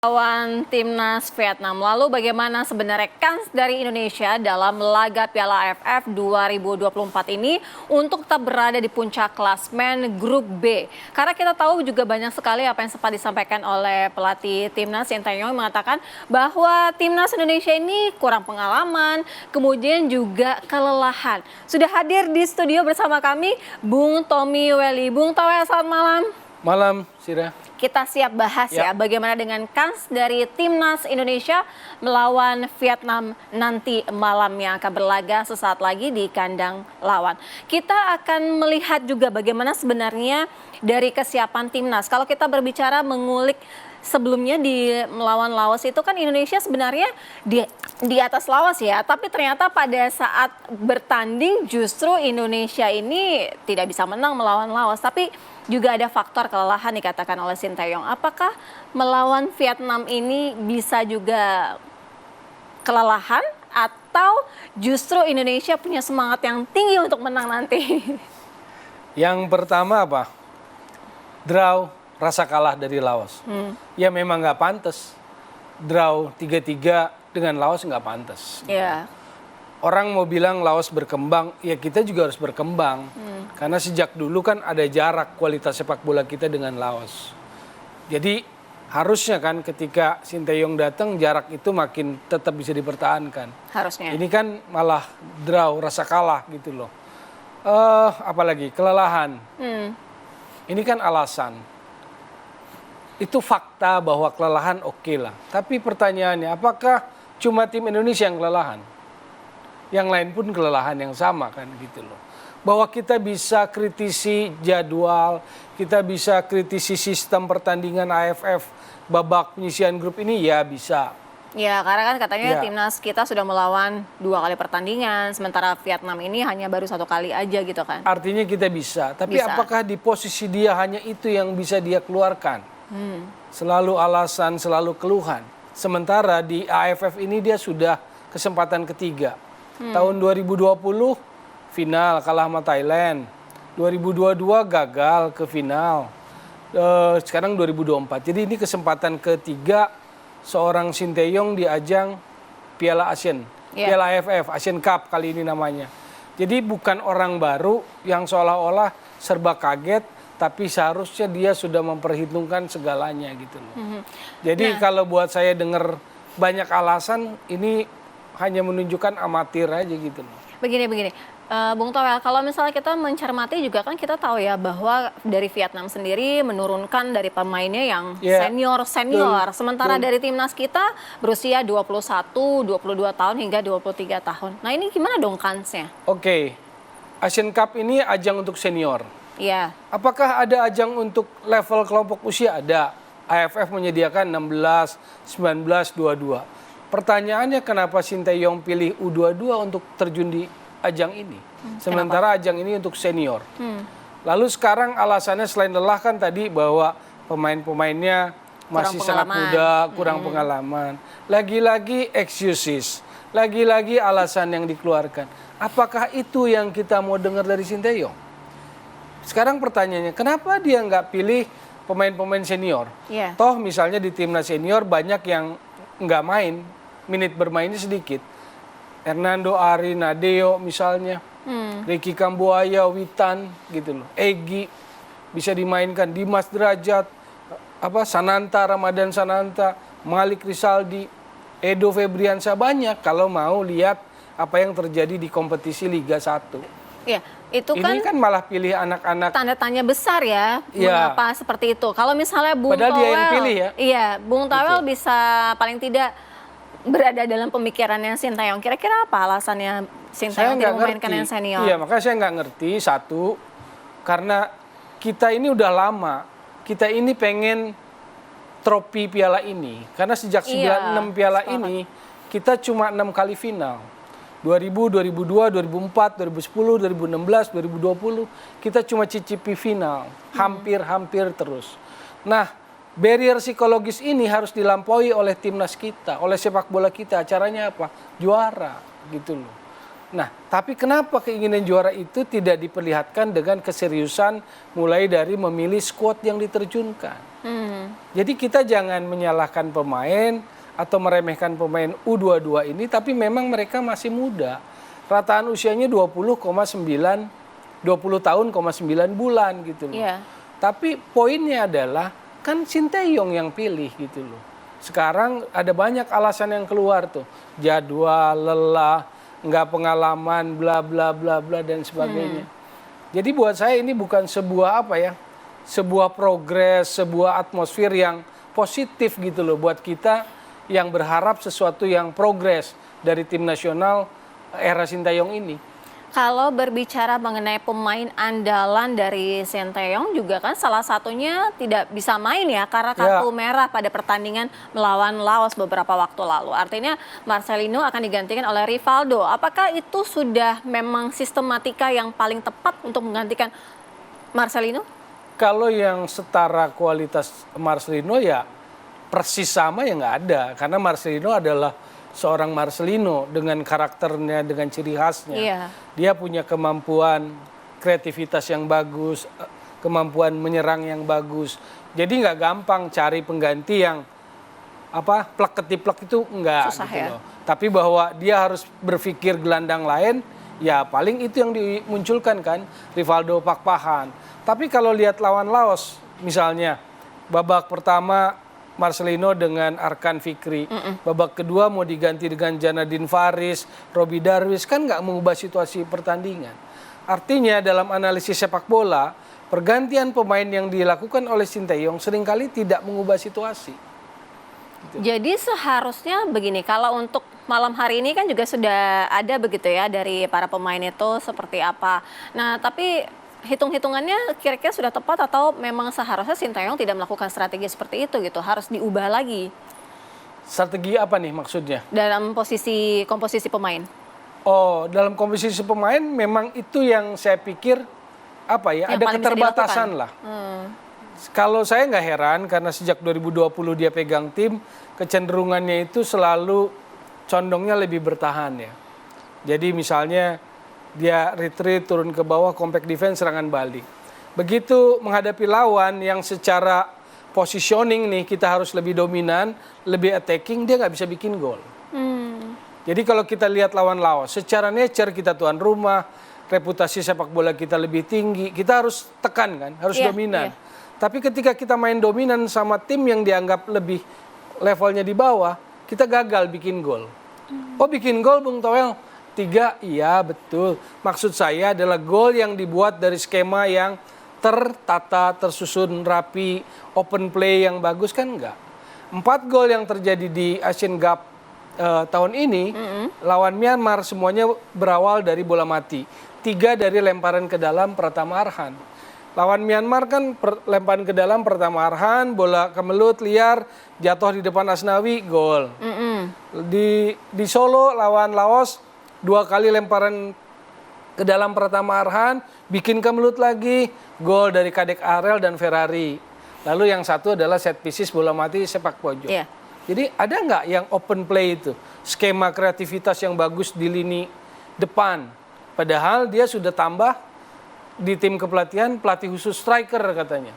Lawan timnas Vietnam. Lalu bagaimana sebenarnya kans dari Indonesia dalam laga Piala AFF 2024 ini untuk tetap berada di puncak klasmen grup B? Karena kita tahu juga banyak sekali apa yang sempat disampaikan oleh pelatih timnas Sinteyong mengatakan bahwa timnas Indonesia ini kurang pengalaman, kemudian juga kelelahan. Sudah hadir di studio bersama kami Bung Tommy Welly. Bung Tommy, selamat malam. Malam, Sira. Kita siap bahas ya bagaimana dengan kans dari timnas Indonesia melawan Vietnam nanti malam yang akan berlaga sesaat lagi di kandang lawan. Kita akan melihat juga bagaimana sebenarnya dari kesiapan timnas. Kalau kita berbicara mengulik sebelumnya di melawan Laos itu kan Indonesia sebenarnya di atas Laos ya, tapi ternyata pada saat bertanding justru Indonesia ini tidak bisa menang melawan Laos, tapi juga ada faktor kelelahan dikatakan oleh Sinteyong. Apakah melawan Vietnam ini bisa juga kelelahan atau justru Indonesia punya semangat yang tinggi untuk menang nanti? Yang pertama apa? Draw, rasa kalah dari Laos. Ya memang nggak pantas. Draw 3-3 dengan Laos nggak pantas. Iya. Orang mau bilang Laos berkembang, ya kita juga harus berkembang. Karena sejak dulu kan ada jarak kualitas sepak bola kita dengan Laos. Jadi harusnya kan ketika Sinteyong datang jarak itu makin tetap bisa dipertahankan. Harusnya. Ini kan malah draw, rasa kalah gitu loh. Apalagi kelelahan. Ini kan alasan. Itu fakta bahwa kelelahan oke lah. Tapi pertanyaannya apakah cuma tim Indonesia yang kelelahan? Yang lain pun kelelahan yang sama kan gitu loh. Bahwa kita bisa kritisi jadwal, kita bisa kritisi sistem pertandingan AFF babak penyisihan grup ini ya bisa. Ya karena kan katanya timnas kita sudah melawan 2 kali pertandingan, sementara Vietnam ini hanya baru 1 kali aja gitu kan. Artinya kita bisa, tapi apakah di posisi dia hanya itu yang bisa dia keluarkan? Selalu alasan, selalu keluhan. Sementara di AFF ini dia sudah kesempatan ketiga. Tahun 2020 final kalah sama Thailand. 2022 gagal ke final. Sekarang 2024. Jadi ini kesempatan ketiga seorang Sinteyong di ajang Piala ASEAN. Piala AFF, Asian Cup kali ini namanya. Jadi bukan orang baru yang seolah-olah serba kaget, tapi seharusnya dia sudah memperhitungkan segalanya gitu loh. Jadi kalau buat saya dengar banyak alasan, ini hanya menunjukkan amatir aja gitu loh. Begini, Bung Towel, kalau misalnya kita mencermati juga kan kita tahu ya bahwa dari Vietnam sendiri menurunkan dari pemainnya yang senior. Sementara dari timnas kita berusia 21, 22 tahun hingga 23 tahun. Nah ini gimana dong kansnya? Oke, Asian Cup ini ajang untuk senior. Iya. Apakah ada ajang untuk level kelompok usia? Ada. AFF menyediakan 16, 19, 22. Pertanyaannya kenapa Sinteyong pilih U22 untuk terjun di ajang ini? Sementara ajang ini untuk senior. Lalu sekarang alasannya selain lelah kan tadi bahwa pemain-pemainnya masih sangat muda, kurang pengalaman. Lagi-lagi excuses. Lagi-lagi alasan yang dikeluarkan. Apakah itu yang kita mau dengar dari Sinteyong? Sekarang pertanyaannya, kenapa dia nggak pilih pemain-pemain senior? Toh misalnya di timnas senior banyak yang nggak main, menit bermainnya sedikit. Hernando Ari, Nadeo misalnya, Ricky Kambuaya, Witan gitu loh. Egy bisa dimainkan, Dimas Derajat, Sananta, Ramadan Sananta, Malik Rizaldi, Edo Febriansyah, banyak kalau mau lihat apa yang terjadi di kompetisi Liga 1. Iya, itu kan ini kan malah pilih anak-anak. Tanda tanya besar ya, mengapa seperti itu. Kalau misalnya Bung Padahal Towel, dia yang pilih ya. Iya, Bung Towel bisa paling tidak berada dalam pemikirannya Sinteyong. Kira-kira apa alasannya Sinteyong tidak memainkan yang senior? Iya, makanya saya nggak ngerti. Satu, karena kita ini udah lama. Kita ini pengen trofi piala ini. Karena sejak 96 piala ini, kita cuma 6 kali final. 2000, 2002, 2004, 2010, 2016, 2020, kita cuma cicipi final. Hampir-hampir terus. Nah, barrier psikologis ini harus dilampaui oleh timnas kita, oleh sepak bola kita. Caranya apa? Juara gitu loh. Nah, tapi kenapa keinginan juara itu tidak diperlihatkan dengan keseriusan mulai dari memilih skuad yang diterjunkan? Jadi kita jangan menyalahkan pemain atau meremehkan pemain U22 ini, tapi memang mereka masih muda. Rataan usianya 20 tahun, 9 bulan gitu loh. Iya. Tapi poinnya adalah kan Sinteyong yang pilih gitu loh. Sekarang ada banyak alasan yang keluar tuh. Jadwal, lelah, nggak pengalaman, bla bla bla bla dan sebagainya. Jadi buat saya ini bukan sebuah apa ya? Sebuah progres, sebuah atmosfer yang positif gitu loh buat kita yang berharap sesuatu yang progres dari tim nasional era Sinteyong ini. Kalau berbicara mengenai pemain andalan dari Sinteyong juga kan salah satunya tidak bisa main ya karena kartu merah pada pertandingan melawan Laos beberapa waktu lalu. Artinya Marcelino akan digantikan oleh Rivaldo. Apakah itu sudah memang sistematika yang paling tepat untuk menggantikan Marcelino? Kalau yang setara kualitas Marcelino ya persis sama ya nggak ada. Karena Marcelino adalah seorang Marcelino dengan karakternya, dengan ciri khasnya. Iya. Dia punya kemampuan kreativitas yang bagus, kemampuan menyerang yang bagus. Jadi nggak gampang cari pengganti yang plek ketiplek itu enggak Susah gitu ya. loh. Tapi bahwa dia harus berpikir gelandang lain, ya paling itu yang dimunculkan kan, Rivaldo Pakpahan. Tapi kalau lihat lawan Laos misalnya, babak pertama Marcelino dengan Arkan Fikri. Babak kedua mau diganti dengan Janadin Faris, Robi Darwis, kan nggak mengubah situasi pertandingan. Artinya dalam analisis sepak bola, pergantian pemain yang dilakukan oleh Sinteyong seringkali tidak mengubah situasi. Jadi seharusnya begini, kalau untuk malam hari ini kan juga sudah ada begitu ya dari para pemain itu seperti apa. Nah tapi hitung-hitungannya kira-kira sudah tepat atau memang seharusnya Sinteyong tidak melakukan strategi seperti itu gitu, harus diubah lagi Strategi apa nih maksudnya? dalam komposisi pemain? Oh, dalam komposisi pemain memang itu yang saya pikir Yang ada paling bisa keterbatasan dilakukan. lah. Kalau saya nggak heran karena sejak 2020 dia pegang tim, kecenderungannya itu selalu condongnya lebih bertahan ya. Jadi misalnya dia retreat, turun ke bawah, compact defense, serangan balik. Begitu menghadapi lawan yang secara positioning nih kita harus lebih dominan, lebih attacking, dia nggak bisa bikin gol. Jadi kalau kita lihat lawan Laos, secara nature kita tuan rumah, reputasi sepak bola kita lebih tinggi, kita harus tekan kan, harus dominan. Tapi ketika kita main dominan sama tim yang dianggap lebih levelnya di bawah, kita gagal bikin gol. Oh bikin gol Bung Toel? 3, iya betul. Maksud saya adalah gol yang dibuat dari skema yang tertata, tersusun rapi, open play yang bagus kan enggak. 4 gol yang terjadi di Asian Cup tahun ini lawan Myanmar semuanya berawal dari bola mati. 3 dari lemparan ke dalam Pratama Arhan. Lawan Myanmar kan lemparan ke dalam Pratama Arhan, bola kemelut liar, jatuh di depan Asnawi, gol. Di Solo lawan Laos 2 kali lemparan ke dalam Pratama Arhan, bikin kemelut lagi, gol dari Kadek Arel dan Ferrari. Lalu yang satu adalah set pieces bola mati sepak pojok. Iya. Jadi ada nggak yang open play itu, skema kreativitas yang bagus di lini depan. Padahal dia sudah tambah di tim kepelatihan pelatih khusus striker katanya.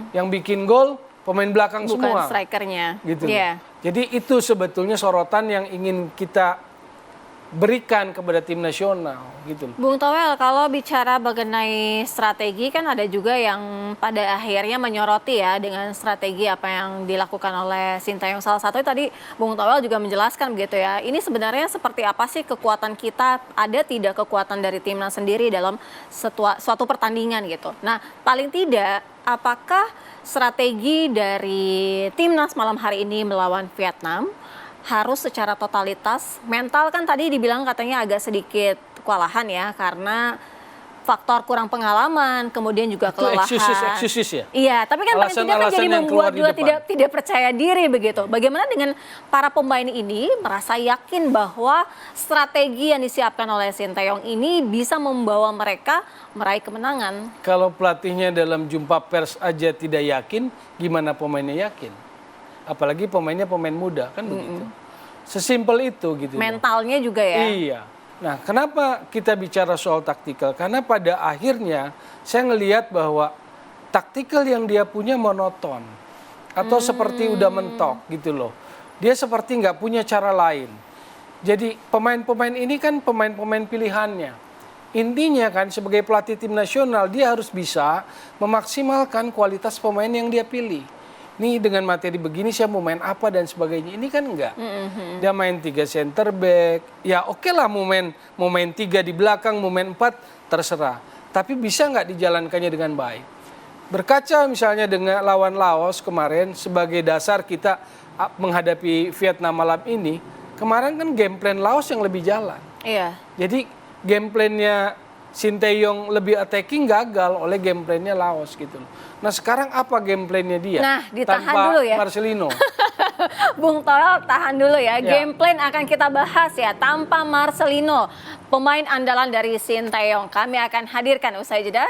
Yang bikin gol pemain belakang Bukan semua. strikernya. Gitu. Iya. Jadi itu sebetulnya sorotan yang ingin kita berikan kepada tim nasional gitu. Bung Toel, kalau bicara mengenai strategi kan ada juga yang pada akhirnya menyoroti ya dengan strategi apa yang dilakukan oleh Sinteyong. Salah satunya tadi Bung Toel juga menjelaskan begitu ya. Ini sebenarnya seperti apa sih kekuatan kita? Ada tidak kekuatan dari timnas sendiri dalam suatu pertandingan gitu. Nah, paling tidak apakah strategi dari timnas malam hari ini melawan Vietnam harus secara totalitas, mental kan tadi dibilang katanya agak sedikit kewalahan ya karena faktor kurang pengalaman, kemudian juga kelelahan. Excuses ya? Iya, tapi kan paling tidak kan jadi membuat juga tidak percaya diri begitu. Bagaimana dengan para pemain ini merasa yakin bahwa strategi yang disiapkan oleh Sinteyong ini bisa membawa mereka meraih kemenangan? Kalau pelatihnya dalam jumpa pers aja tidak yakin, gimana pemainnya yakin? Apalagi pemainnya pemain muda kan begitu. Sesimpel itu gitu. Mentalnya juga ya. Iya. Nah, kenapa kita bicara soal taktikal? Karena pada akhirnya saya ngelihat bahwa taktikal yang dia punya monoton. atau seperti udah mentok gitu loh. Dia seperti nggak punya cara lain. Jadi pemain-pemain ini kan pemain-pemain pilihannya. Intinya kan sebagai pelatih tim nasional dia harus bisa memaksimalkan kualitas pemain yang dia pilih. Nih dengan materi begini saya mau main apa dan sebagainya. Ini kan enggak. Dia main 3 center back. Ya oke lah mau main 3 di belakang, mau main 4 terserah. Tapi bisa nggak dijalankannya dengan baik. Berkaca misalnya dengan lawan Laos kemarin sebagai dasar kita menghadapi Vietnam malam ini. Kemarin kan game plan Laos yang lebih jalan. Iya. Jadi game plan-nya Sinteyong lebih attacking gagal oleh game plan-nya Laos gitu. Nah sekarang apa game plan-nya dia? Nah, ditahan tanpa dulu ya. Marcelino. Bung Toel tahan dulu ya. Ya. Game plan akan kita bahas ya tanpa Marcelino, pemain andalan dari Sinteyong. Kami akan hadirkan usai jeda